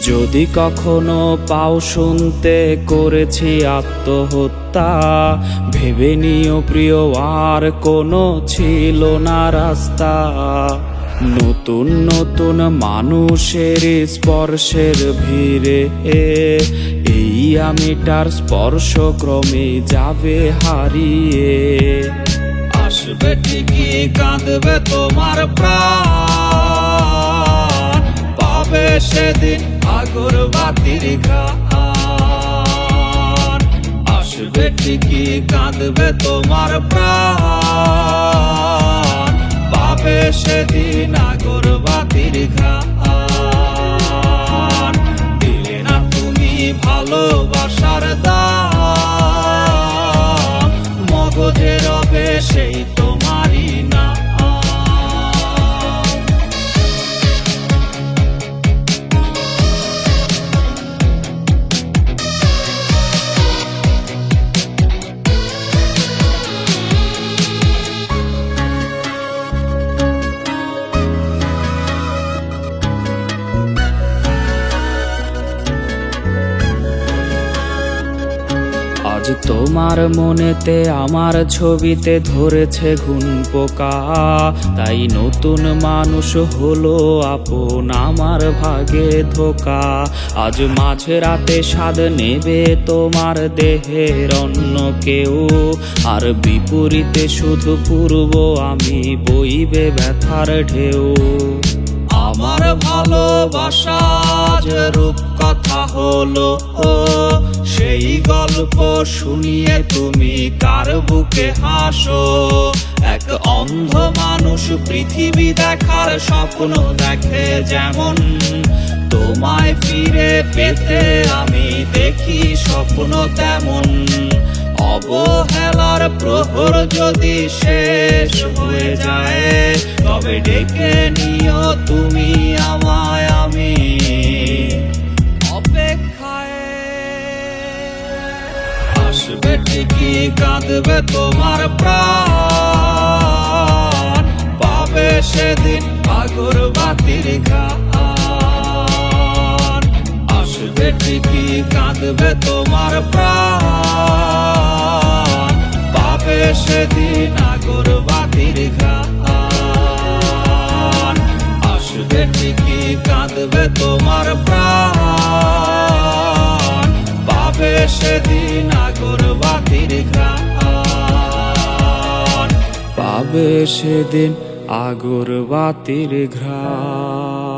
যদি কখনো পাও শুনতে করেছি আত্মহত্যা, ভেবে নিও প্রিয় আর কোনো ছিল না রাস্তা। নতুন নতুন মানুষের স্পর্শের ভিড়ে এই আমিটার স্পর্শ ক্রমে যাবে হারিয়ে। আসবে ঠিকই কাঁদবে তোমার প্রাণ, পাবে সেদিন আগরবাতির ঘ্রাণ। আসবে ঠিকই কাঁদবে তোমার প্রাণ, পাবে সেদিন আগরবাতির ঘ্রাণ। দিলে না তুমি ভালোবাসার দাম, মগজে রবে সেই তোমারই না। আজ তোমার মনেতে আমার ছবিতে ধরেছে ঘুন পোকা, তাই নতুন মানুষ হলো আপন আমার ভাগে ধোকা। আজ মাঝে রাতে স্বাদ নেবে তোমার দেহের অন্য কেউ, আর বিপরীতে শুধু পূর্ব আমি বইবে ব্যথার ঢেউ। আমার ভালোবাসা যে রূপ কথা হলো, সেই গল্প শুনিয়ে তুমি কার বুকে হাসো। এক অন্ধ মানুষ পৃথিবী দেখার স্বপ্ন দেখে যেমন, তোমায় ফিরে পেতে আমি দেখি স্বপ্ন তেমন। অবহেলার প্রহর যদি শেষ হয়ে যায়, তবে ডেকে নিও তুমি আমায়, আমি অপেক্ষায়। আসবে ঠিকই কাঁদবে তোমার প্রাণ, পাবে সেদিন আগরবাতির ঘ্রাণ। আসবে ঠিকই কাঁদবে তোমার প্রাণ, পাবে সেদিন আগরবাতির ঘ্রাণ। আসবে ঠিকই কাঁদবে তোমার প্রাণ, পাবে সেদিন আগরবাতির ঘ্রাণ। পাবে সেদিন আগরবাতির ঘ্রাণ।